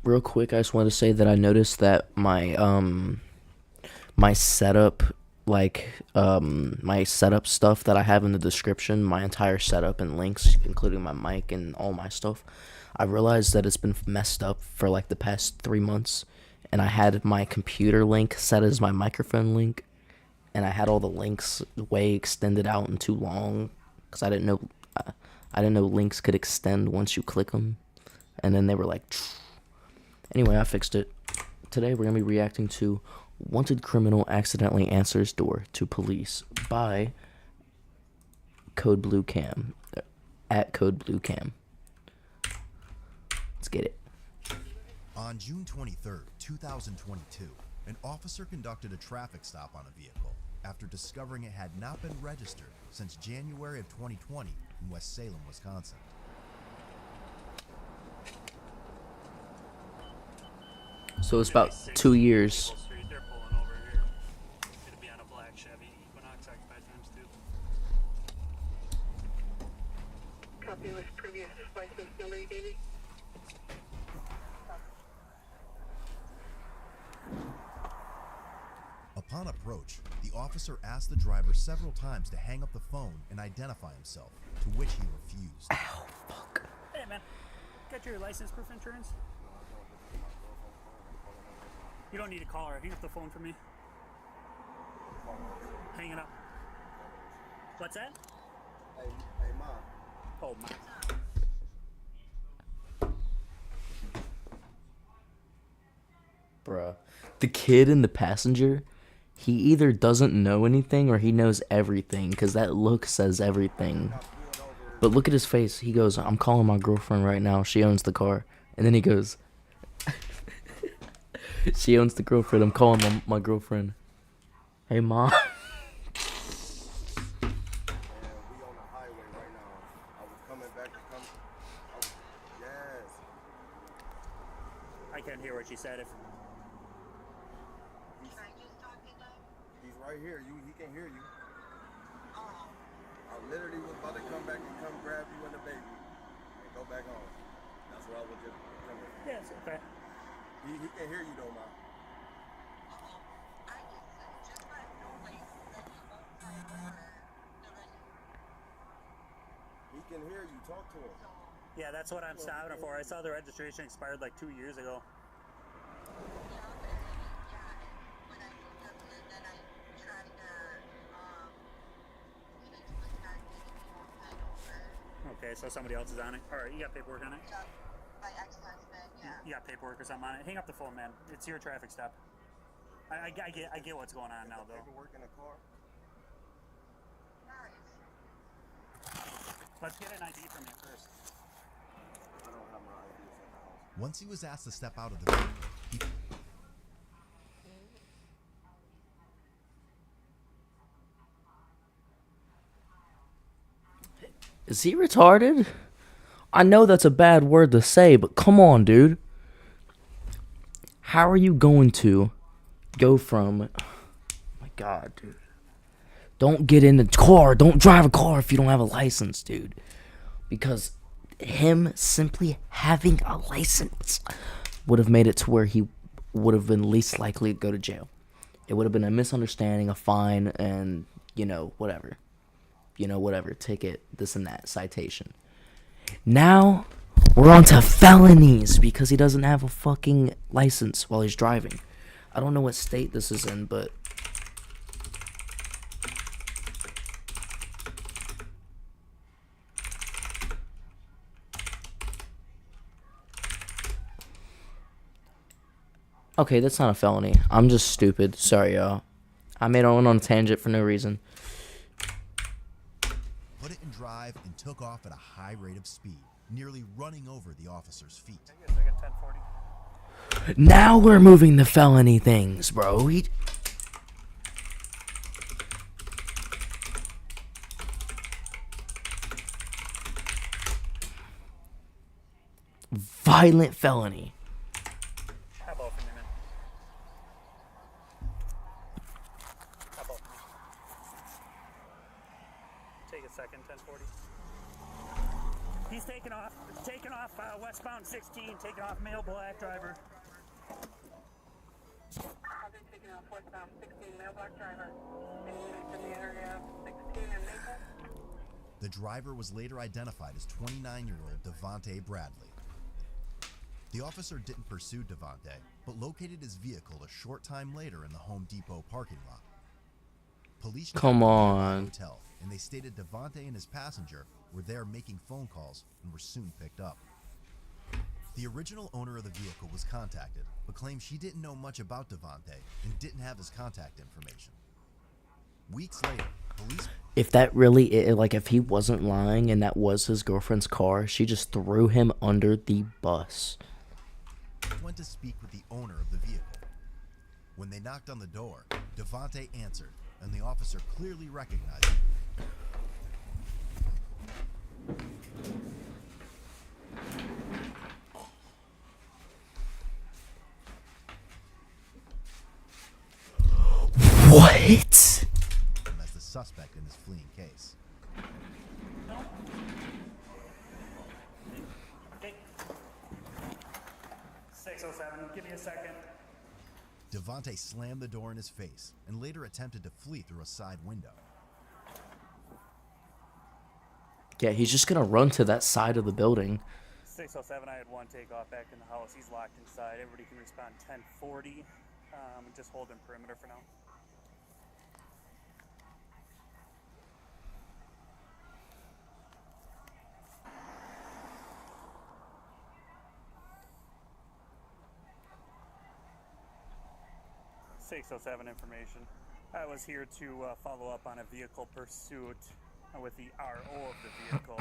Real quick, I just wanted to say that I noticed that my setup, my setup stuff that I have in the description, my entire setup and links, including my mic and all my stuff, I realized that it's been messed up for like the past 3 months, and I had my computer link set as my microphone link, and I had all the links way extended out and too long, because I didn't know links could extend once you click them, and then they were like. Anyway, I fixed it. Today we're going to be reacting to Wanted Criminal Accidentally Answers Door to Police by Code Blue Cam. At Code Blue Cam. Let's get it. On June 23rd, 2022, an officer conducted a traffic stop on a vehicle after discovering it had not been registered since January of 2020 in West Salem, Wisconsin. So it's about 2 years. They're pulling over here. It'll be on a black Chevy Equinox X5x2. Copy with previous license number you gave me. Upon approach, the officer asked the driver several times to hang up the phone and identify himself, to which he refused. Ow, fuck. Hey man, got your license proof insurance? You don't need to call her. Hang up the phone for me. Hang it up. What's that? Hey, Mom. Oh, my. Bruh. The kid in the passenger, he either doesn't know anything or he knows everything, because that look says everything. But look at his face. He goes, I'm calling my girlfriend right now. She owns the car. And then he goes, she owns the girlfriend. I'm calling my girlfriend. Hey, Mom. We on the highway right now. I was coming back to come. Yes. I can't hear what she said. He's right here. He can hear you. I literally was about to come back and come grab you and the baby and go back home. That's what I was just coming. Yes, okay. He can hear you though, Mom. He can hear you. Talk to him. Yeah, that's what I'm stopping for. I saw the registration expired like 2 years ago. Okay, so somebody else is on it. All right, you got paperwork on it? My ex-husband, yeah. You got paperwork or something on it? Hang up the phone, man. It's your traffic stop. I get what's going on now, though. Paperwork in the car. Let's get an ID from you first. I don't have my IDs in the house. Once he was asked to step out of the vehicle, he Is he retarded? I know that's a bad word to say, but come on, dude. How are you going to go from... Oh my God, dude. Don't get in the car. Don't drive a car if you don't have a license, dude. Because him simply having a license would have made it to where he would have been least likely to go to jail. It would have been a misunderstanding, a fine, and, whatever. Whatever, ticket, this and that, citation. Now, we're on to felonies because he doesn't have a fucking license while he's driving. I don't know what state this is in, but... Okay, that's not a felony. I'm just stupid. Sorry, y'all. I made on a tangent for no reason. put it in drive and took off at a high rate of speed, nearly running over the officer's feet. Now we're moving the felony things, bro. Violent felony. How about for me, man? How about for me? Take a second, 1040. He's taking off westbound 60. 16, taking off male black driver. Copy, taking off westbound 16, male black driver. And units in the area 16 and Maple. The driver was later identified as 29-year-old Devontae Bradley. The officer didn't pursue Devontae, but located his vehicle a short time later in the Home Depot parking lot. Police Come checked the on. hotel, and they stated Devontae and his passenger were there making phone calls and were soon picked up. The original owner of the vehicle was contacted, but claimed she didn't know much about Devontae and didn't have his contact information. Weeks later, police If that really, like, if he wasn't lying and that was his girlfriend's car, she just threw him under the bus. went to speak with the owner of the vehicle. When they knocked on the door, Devontae answered, and the officer clearly recognized him. What? As the suspect in his fleeing case. Okay. 607, give me a second. Devontae slammed the door in his face and later attempted to flee through a side window. Yeah, he's just gonna run to that side of the building. 607, I had one takeoff back in the house. He's locked inside. Everybody can respond 1040. Just holding perimeter for now. .607 information. I was here to follow up on a vehicle pursuit with the RO of the vehicle,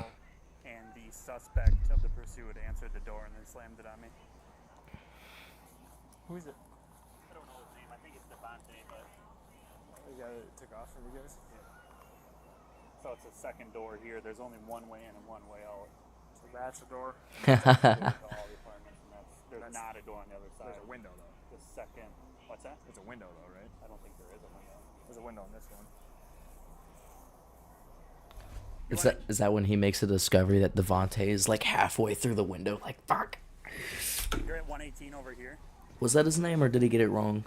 and the suspect of the pursuit answered the door and then slammed it on me. Who is it? I don't know his name. I think it's Devontae, but The guy that took off from you guys? so it's a second door here. There's only one way in and one way out. So that's the door. To all the apartments, and there's not a door on the other side. There's a window though. The second, what's that? There's a window though, right? I don't think there is a window. There's a window on this one. Is that when he makes a discovery that Devontae is like halfway through the window? Like, fuck. You're at 118 over here. Was that his name or did he get it wrong?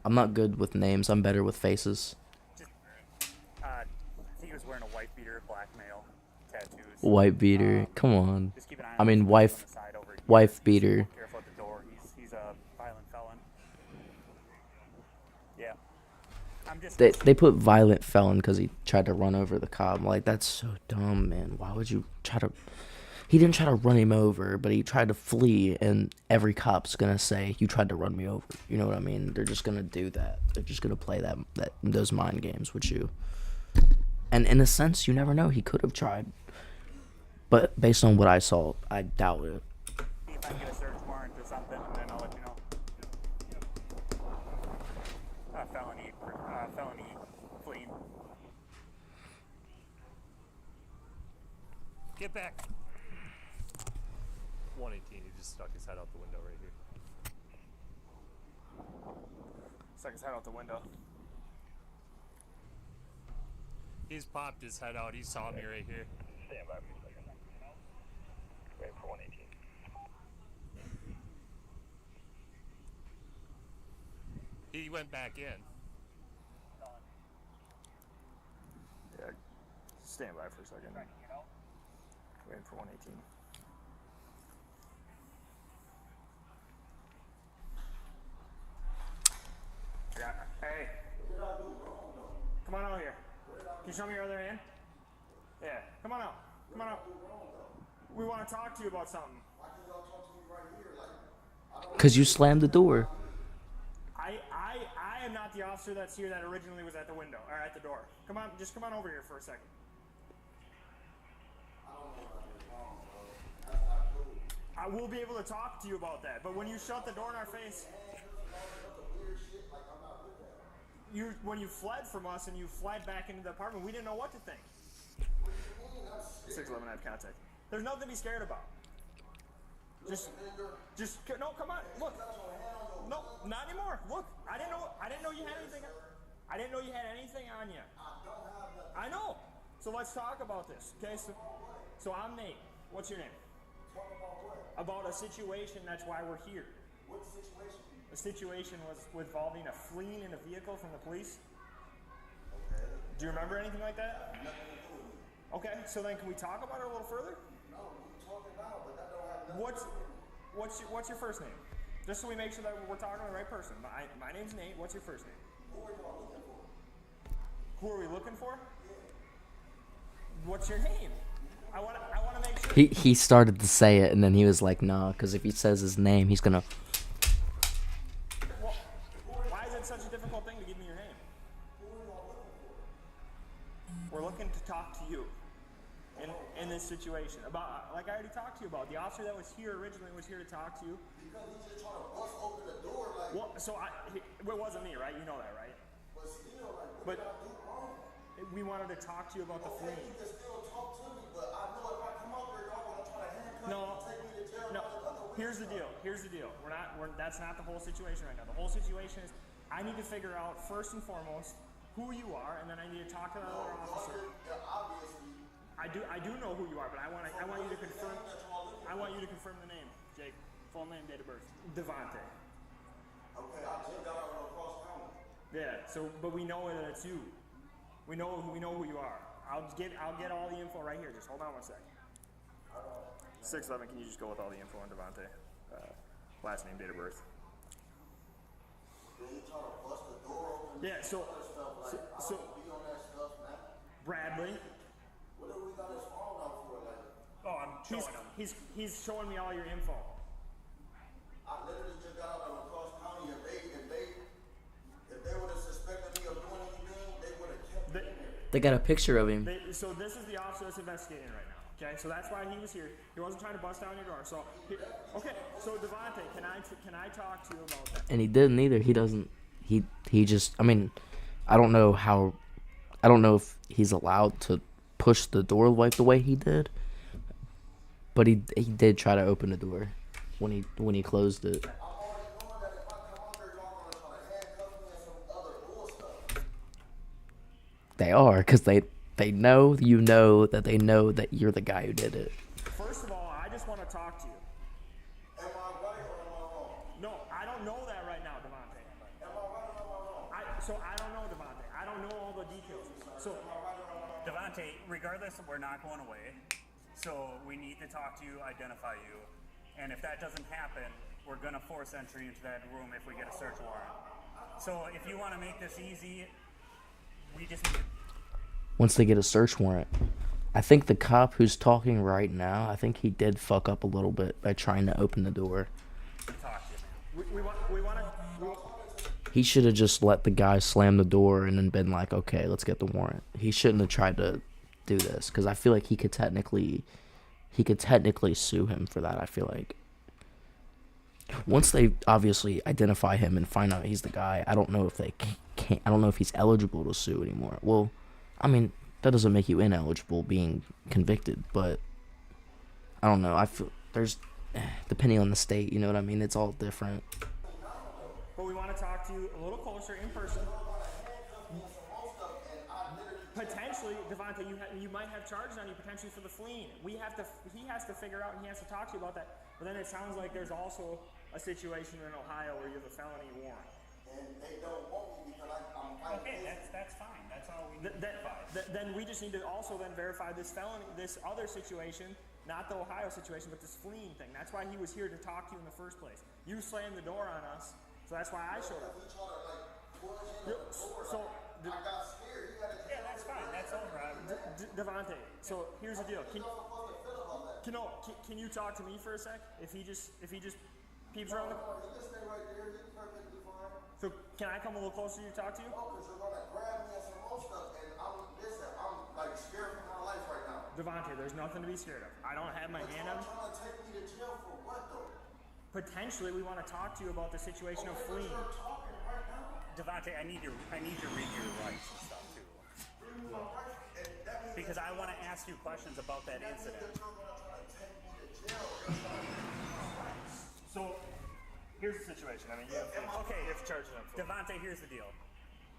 I'm not good with names. I'm better with faces. Just, I think he was wearing a white beater, black male, tattoos. White beater. Come on. Just keep an eye on I mean, him. wife. On the side over here. Wife beater. Careful at the door. He's a violent felon. Yeah. I'm just. They put violent felon because he tried to run over the cop. Like, that's so dumb, man. Why would you try to... He didn't try to run him over, but he tried to flee, and every cop's gonna say, you tried to run me over. You know what I mean? They're just gonna do that. They're just gonna play those mind games with you. And in a sense, you never know. He could have tried. But based on what I saw, I doubt it. See if I can get a search warrant or something, and then I'll let you know. Felony fleeing. Get back. 118, he just stuck his head out the window right here. Stuck his head out the window. He's popped his head out. He saw me right here. Stand by for a second. Wait for 118. He went back in. Yeah. Stand by for a second. Waiting for 118. Yeah. Hey. Come on out here. Can you show me your other hand? Yeah. Come on out. Come on out. We want to talk to you about something. Because you slammed the door. I am not the officer that's here that originally was at the window, or at the door. Come on, just come on over here for a second. I will be able to talk to you about that, but when you shut the door in our face, when you fled from us and you fled back into the apartment, we didn't know what to think. 611, I have contact. There's nothing to be scared about. No, come on, look. No, not anymore. Look, I didn't know you had anything. I didn't know you had anything on you. I know. So let's talk about this, okay? So I'm Nate. What's your name? Talk about what? About a situation, that's why we're here. What situation? The situation was involving a fleeing in a vehicle from the police. Okay. Do you remember anything like that? Nothing to do with me. Okay, so then can we talk about it a little further? No, we talking now, but that don't have nothing to do with me. What's your first name? Just so we make sure that we're talking to the right person. My name's Nate. What's your first name? Who are y'all looking for? Who are we looking for? What's your name? I want to make sure. He started to say it, and then he was like, nah, because if he says his name, he's gonna. Well, why is it such a difficult thing to give me your name? We're looking to talk to you in this situation about, like I already talked to you about. The officer that was here originally was here to talk to you. Because he's just trying to bust open the door like. Well, so it wasn't me, right? You know that, right? But still, like, what did I do wrong? We wanted to talk to you about the Okay, fleeing. you can still talk to me, but I know if I come up there, y'all gonna try to handcuff me No, and take me to jail. no. and all that other Here's the deal. Here's the deal. That's not the whole situation right now. The whole situation is I need to figure out first and foremost who you are, and then I need to talk to the other officer. Obviously. I do know who you are, but I want you to confirm. I want you to confirm the name, Jake. Full name, date of birth. Devontae. Okay, I just got out of cross county. Yeah. So, but we know that it's you. We know who you are. I'll get all the info right here. Just hold on one sec. 6'11". Can you just go with all the info on Devontae? Last name, date of birth. Then you try to bust the door open. Yeah. So Be on that stuff, man. Bradley. What do we got his phone out for? Like, Oh, I'm showing him. He's showing me all your info. I literally just got out of cross county. If they would have suspected me of doing anything, they would have kept me in there. They got a picture of him. So this is the officer that's investigating right now. Okay, so that's why he was here. He wasn't trying to bust down your door. So, okay. So Devontae, can I talk to you about that? And he didn't either. He doesn't. He just. I mean, I don't know how. I don't know if he's allowed to push the door like the way he did. But he did try to open the door when he closed it. I'm already knowing that if I come out there, y'all gonna try to handcuff me and some other bull stuff. They are, because they know that they know that you're the guy who did it. First of all, I just want to talk to you. Am I right or am I wrong? No, I don't know that right now, Devontae. Am I right or am I wrong? I don't know, Devontae. I don't know all the details. So, Devontae, regardless, we're not going away. So we need to talk to you, identify you. And if that doesn't happen, we're going to force entry into that room if we get a search warrant. So if you want to make this easy, we just need to Once they get a search warrant, I think the cop who's talking right now, I think he did fuck up a little bit by trying to open the door. talk to you, man. we want to. He should have just let the guy slam the door and then been like, okay, let's get the warrant. He shouldn't have tried to do this, because I feel like he could technically sue him for that. I feel like once they obviously identify him and find out he's the guy, I don't know if they can't. I don't know if he's eligible to sue anymore. Well, I mean, that doesn't make you ineligible being convicted, but I don't know. I feel there's depending on the state, you know what I mean? It's all different. But we want to talk to you a little closer in person. Potentially, Devontae, you might have charges on you potentially for the fleeing. He has to figure out, and he has to talk to you about that. But then it sounds like there's also a situation in Ohio where you have a felony warrant. And they don't want me because I'm fighting. Okay, that's fine. That's all we need. Then we just need to also then verify this other situation, not the Ohio situation, but this fleeing thing. That's why he was here to talk to you in the first place. You slammed the door on us, so that's why I showed up. He tried to like push in the door. So, I got scared. He had to Yeah, that's fine. That's over. Devontae, so here's the deal. Can you talk to me for a sec? If he just peeps around the. He can stay right there. He's perfectly fine. So can I come a little closer to you to talk to you? No, because you're gonna grab me and some more stuff, and I'm like scared for my life right now. Devontae, there's nothing to be scared of. I don't have my hand on. You're trying to take me to jail for what though? Potentially, we want to talk to you about the situation of fleeing. You're talking right now. Devontae, I need to read your rights and stuff too. Because I want to ask you questions about that incident. You're gonna try to take me to jail. So, here's the situation. I mean, Okay, Devontae, here's the deal.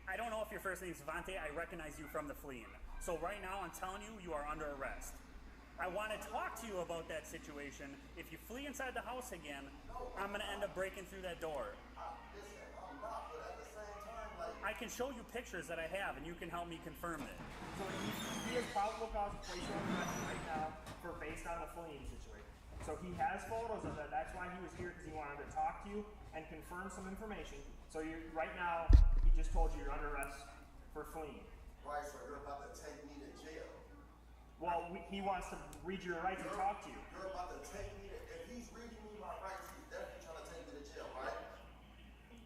I don't know if your first name's Devontae. I recognize you from the fleeing. So right now, I'm telling you, you are under arrest. I want to talk to you about that situation. If you flee inside the house again, I'm going to end up breaking through that door. Listen, I'm not, but at the same time, like, I can show you pictures that I have, and you can help me confirm it. So he has probable cause to place you on arrest right now for based on the fleeing situation. So he has photos of that. That's why he was here, because he wanted to talk to you and confirm some information. So you right now, he just told you you're under arrest for fleeing. right, so you're about to take me to jail. Well, he wants to read your rights and talk to you. You're about to take me to, if he's reading me my rights, he's definitely trying to take me to jail, right?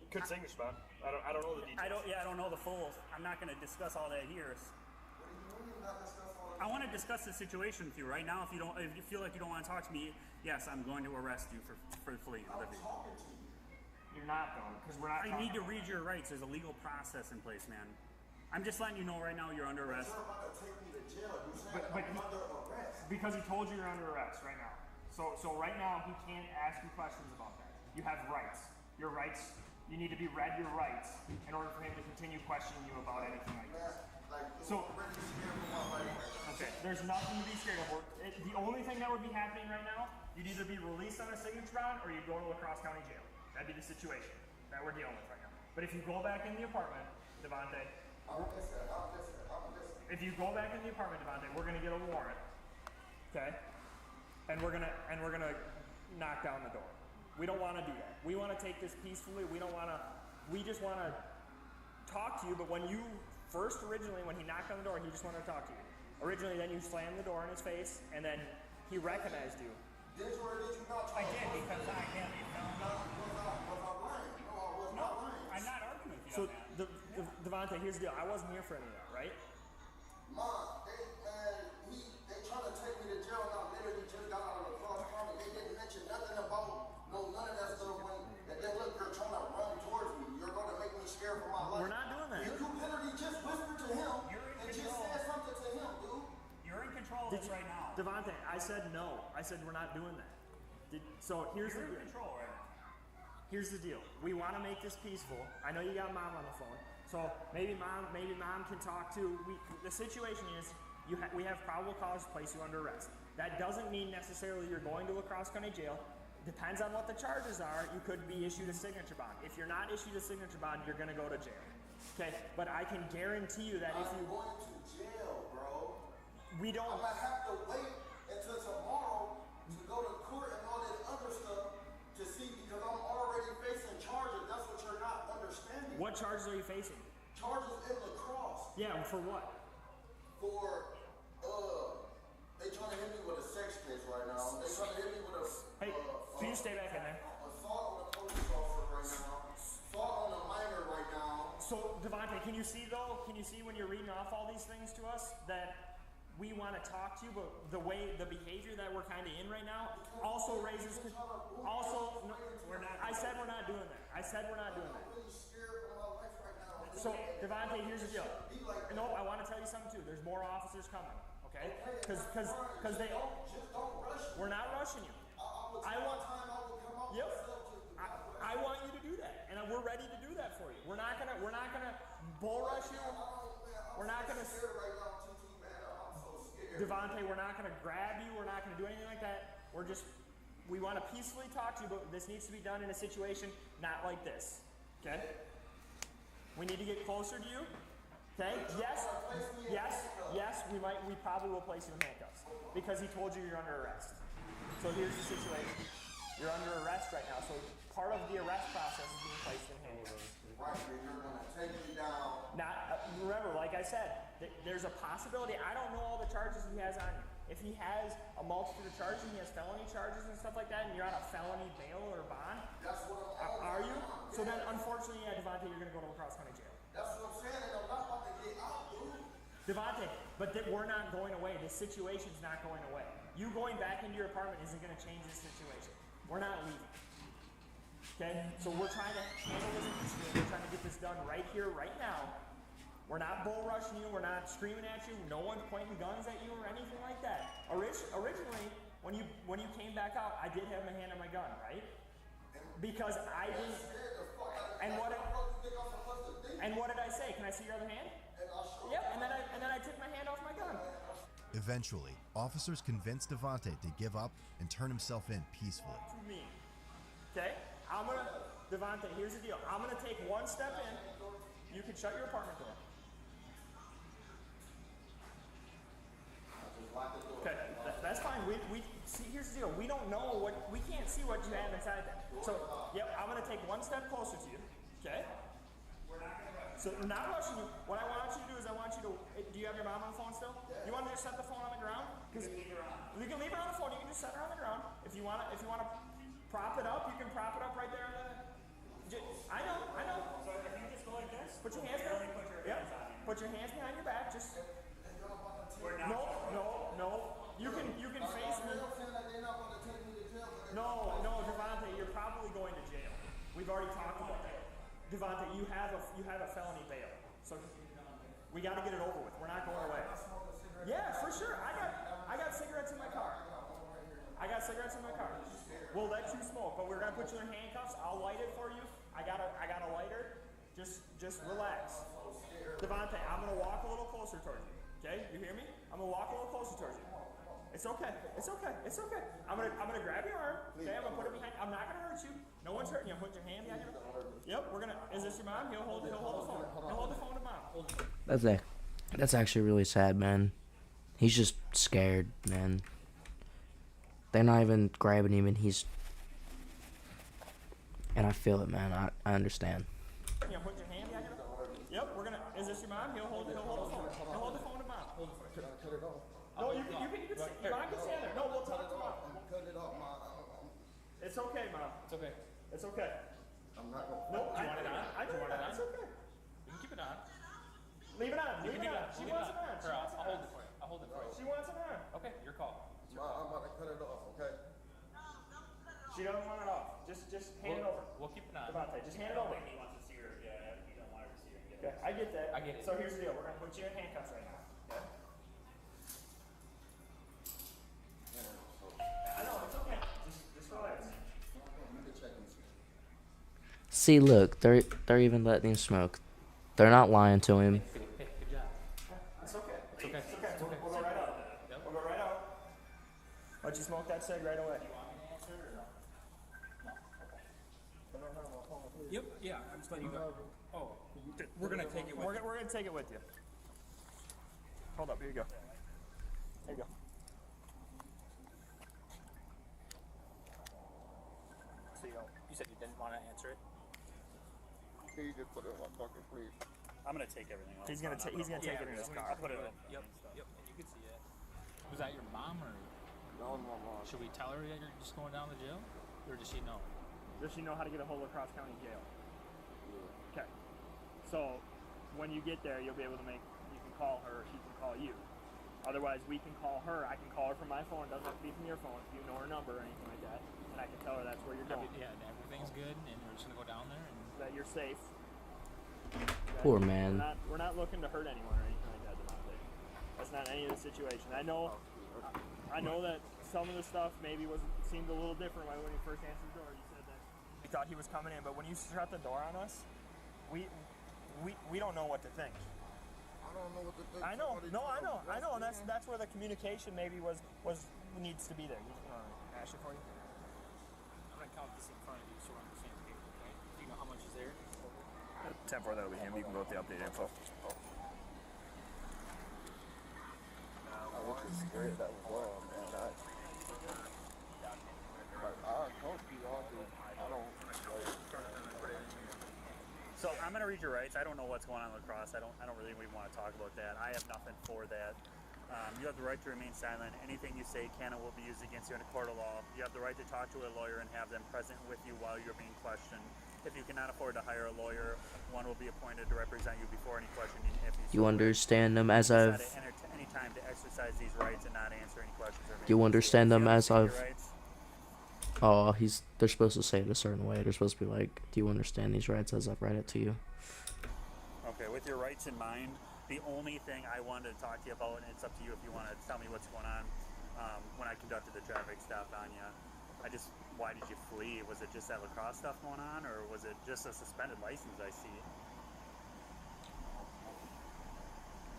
Good signature, man. I don't know the details. I don't know the full. I'm not going to discuss all that here. What do you mean not discuss all that? I want to discuss the situation with you right now. If you feel like you don't want to talk to me, yes, I'm going to arrest you for fleeing. I'm talking to you. You're not, though, because we're not. I need to read your rights. There's a legal process in place, man. I'm just letting you know right now you're under arrest. You're about to take me to jail. You said But I'm under arrest. because he told you you're under arrest right now. So right now he can't ask you questions about that. You have rights. Your rights. You need to be read your rights in order for him to continue questioning you about anything like this. Like, So- I'm already scared for my life right now. Okay. There's nothing to be scared of. The only thing that would be happening right now, you'd either be released on a signature bond or you'd go to La Crosse County Jail. That'd be the situation that we're dealing with right now. But if you go back in the apartment, Devontae, I'm listening. if you go back in the apartment, Devontae, we're gonna get a warrant. Okay? And we're gonna knock down the door. We don't want to do that. We want to take this peacefully. We just want to talk to you. But when he knocked on the door, he just wanted to talk to you. Originally, then you slammed the door in his face, and then he recognized you. Did you or did you not I try to did because I have a felony. Was I lying? No, I was not lying. I'm not arguing with you So, on that. Devontae, here's the deal. I wasn't here for any of that, right? Mom, they trying to take me to jail and I literally just got out of the cross county. They didn't mention nothing about none of that stuff when and then look, you're trying to run towards me. You're gonna make me scared for my life. We're not doing that. You literally just whispered to him You're in and just control. said something to him, dude. You're in control of this right now. Devontae, I said no. I said we're not doing that. So here's You're the in deal. control right now. Here's the deal. We want to make this peaceful. I know you got mom on the phone, so maybe mom can talk to. The situation is we have probable cause to place you under arrest. That doesn't mean necessarily you're going to La Crosse County Jail. Depends on what the charges are. You could be issued a signature bond. If you're not issued a signature bond, you're going to go to jail. Okay, but I can guarantee you that if I'm you going to jail, bro. we don't. I'm gonna have to wait until tomorrow to go to court and all this other stuff to see because I'm already facing charges. That's what you're not understanding. What charges are you facing? Charges in La Crosse Yeah, for what? for they trying to hit me with a sex case right now. They trying to hit me with a Hey, can you stay back in there? assault on a police officer right now. Assault on a minor right now. So, Devontae, can you see though? Can you see when you're reading off all these things to us that we want to talk to you, but the behavior that we're kind of in right now also raises. Also, no, We're not. I said we're not doing that. I said we're not doing that. I'm really scared for my life right now. So, Devontae, here's the deal. No, I want to tell you something too. There's more officers coming. Okay? Because they. Just don't rush me. We're not rushing you. I want. Yep. I want you to do that, and we're ready to do that for you. We're not gonna bull rush you. We're not gonna. Devontae, we're not gonna grab you. We're not gonna do anything like that. We want to peacefully talk to you, but this needs to be done in a situation not like this. Okay? We need to get closer to you. Okay? Yes. We probably will place you in handcuffs because he told you you're under arrest. So here's the situation. You're under arrest right now. So part of the arrest process is being placed in handcuffs. Right, you're gonna take me down. Remember, like I said, there's a possibility. I don't know all the charges he has on you. If he has a multitude of charges, he has felony charges and stuff like that, and you're on a felony bail or bond, That's what I'm are you? So then, unfortunately, yeah, Devontae, you're going to go to La Crosse County Jail. That's what I'm saying, and I'm not about to get out, dude. Devontae, but we're not going away. This situation's not going away. You going back into your apartment isn't going to change this situation. We're not leaving. Okay? So we're trying to handle this peacefully. We're trying to get this done right here, right now. We're not bull rushing you. We're not screaming at you. No one's pointing guns at you or anything like that. Originally, when you came back out, I did have my hand on my gun, right? Because I didn't. And what did I say? Can I see your other hand? Yep. And then I took my hand off my gun. Eventually, officers convinced Devante to give up and turn himself in peacefully. To me. Okay? Devante, here's the deal. I'm gonna take one step in. You can shut your apartment door. Okay, that's fine. We see. Here's the deal. We don't know we can't see what you have inside there. So, yep, I'm gonna take one step closer to you. Okay? So I'm not rushing you. What I want you to do is do you have your mom on the phone still? You want to just set the phone on the ground? Because you can leave her on the phone. You can just set her on the ground. If you want to prop it up, you can prop it up right there. I know. So if you just go like this, Put your hands behind. Put your hands behind your back. Just. No. You can face me. No, Devante, you're probably going to jail. We've already talked about that. Devante, you have a felony bail, so we got to get it over with. We're not going away. Yeah, for sure. I got cigarettes in my car. We'll let you smoke, but we're gonna put you in handcuffs. I'll light it for you. I got a lighter. Just relax. Devante, I'm gonna walk a little closer towards you. Okay, you hear me? I'm gonna walk a little closer towards you. It's okay. I'm gonna grab your arm. Okay, I'm gonna put it behind. I'm not gonna hurt you. No one's hurting you. Put your hand behind your. Yep, is this your mom? He'll hold the phone. He'll hold the phone to mom. That's actually really sad, man. He's just scared, man. They're not even grabbing him, and and I feel it, man. I understand. Put your hand behind your. Yep, is this your mom? He'll hold the phone. He'll hold the phone to mom. Can I cut it off? No, you can your mom can stand there. No, we'll talk to mom. Cut it off, Mom. It's okay, mom. It's okay. I'm not gonna. No, do you want it on? I do want it on. It's okay. You can keep it on. Leave it on. Leave it on. She wants it on. I'll hold it for you. She wants it on. Okay, your call. Mom, I'm about to cut it off, okay? She doesn't want it off. Just hand it over. We'll keep it on. Devante, just hand it over. he wants to see her. Yeah, he don't want her to see her. Okay, I get that. I get it. So here's the deal. We're gonna put you in handcuffs right now. Okay? I know it's okay. Just relax. See, look, they're even letting him smoke. They're not lying to him. Good job. It's okay. It's okay. We'll go right out. We'll go right out. Let you smoke that cig right away. Yep. Yeah. I'm just letting you go. Oh, we're gonna take it. We're gonna take it with you. Hold up. Here you go. There you go. So you said you didn't want to answer it. Can you just put it in my pocket, please? I'm gonna take everything else. He's gonna take it in his car. I'll put it up. Yep. And you can see it. Was that your mom or? No, Mom. Should we tell her that you're just going down to jail, or does she know? Does she know how to get a hold of Cross County Jail? Okay. So when you get there, you'll be able to you can call her, or she can call you. Otherwise, we can call her. I can call her from my phone. It doesn't have to be from your phone if you know her number or anything like that. And I can tell her that's where you're going. Yeah, and everything's good, and we're just gonna go down there and. That you're safe. Poor man. We're not looking to hurt anyone or anything like that, Devante. That's not any of the situation. I know that some of the stuff maybe seemed a little different when you first answered the door. You said that you thought he was coming in, but when you shut the door on us, we don't know what to think. I don't know what to think. I know, and that's where the communication maybe needs to be there. You want to ask it for you? I'm gonna count this in front of you so we're on the same page, okay? Do you know how much is there? 10-4, that'll be him. You can go with the updated info. I was just scared that was wrong, man. I told you all this. I don't. So I'm gonna read your rights. I don't know what's going on with lacrosse. I don't really want to talk about that. I have nothing for that. You have the right to remain silent. Anything you say can and will be used against you in a court of law. You have the right to talk to a lawyer and have them present with you while you're being questioned. If you cannot afford to hire a lawyer, one will be appointed to represent you before any questioning. If You understand them as I've. Any time to exercise these rights and not answer any questions. You understand them as I've. Oh, they're supposed to say it a certain way. They're supposed to be like, do you understand these rights as I've read it to you? Okay, with your rights in mind, the only thing I wanted to talk to you about, and it's up to you if you want to tell me what's going on, when I conducted the traffic stop on you, why did you flee? Was it just that lacrosse stuff going on, or was it just a suspended license I see?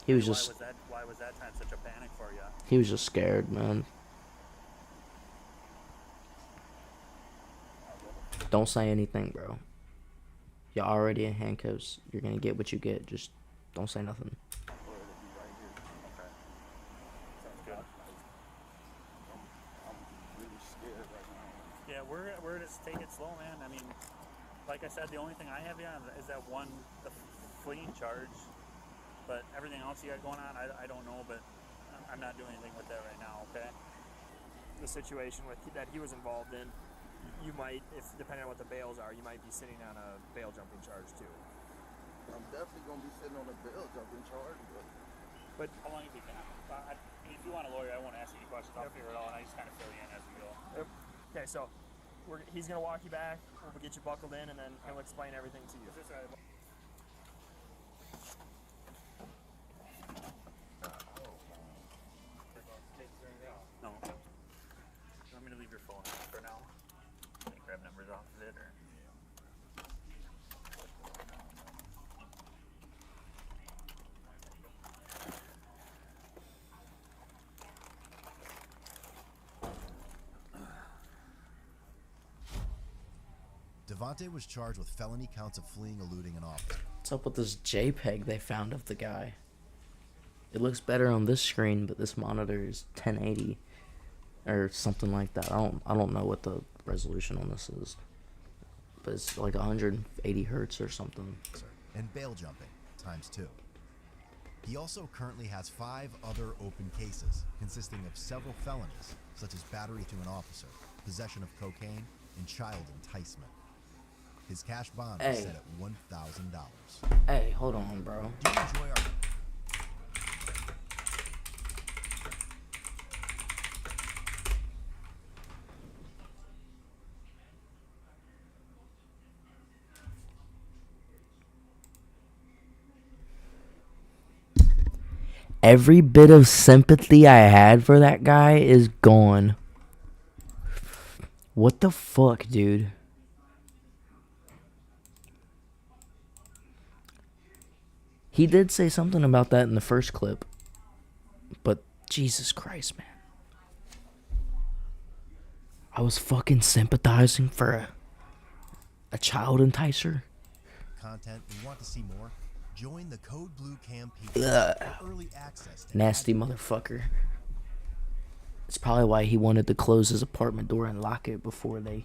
He was Why just was that? Why was that time such a panic for you? he was just scared, man. Don't say anything, bro. You're already in handcuffs. You're gonna get what you get. Just don't say nothing. Okay. Sounds good. I'm really scared right now. Yeah, we're just take it slow, man. I mean, like I said, the only thing I have you on is that one, the fleeing charge. But everything else you got going on, I don't know. But I'm not doing anything with that right now. Okay. The situation with that he was involved in, you might, if depending on what the bails are, you might be sitting on a bail jumping charge too. I'm definitely gonna be sitting on a bail jumping charge, but How long have you been? If you want a lawyer, I won't ask you any questions. I'll figure it out, and I just kind of fill you in as we go. Okay, so he's gonna walk you back. We'll get you buckled in, and then he'll explain everything to you. Is this all right? No. You want me to leave your phone for now? Can you grab numbers off of it, or? Devontae was charged with felony counts of fleeing, eluding an officer. What's up with this JPEG they found of the guy? It looks better on this screen, but this monitor is 1080 or something like that. I don't know what the resolution on this is, but it's like 180 hertz or something. And bail jumping, ×2. He also currently has 5 other open cases, consisting of several felonies, such as battery to an officer, possession of cocaine, and child enticement. His cash bond is Hey. set at $1,000. Hey, hold on, bro. Do you enjoy our... Every bit of sympathy I had for that guy is gone. What the fuck, dude? He did say something about that in the first clip, but Jesus Christ, man. I was fucking sympathizing for a child enticer. content and want to see more? Join the Code Blue campaign Ugh. for early access to Nasty ad- motherfucker. It's probably why he wanted to close his apartment door and lock it before they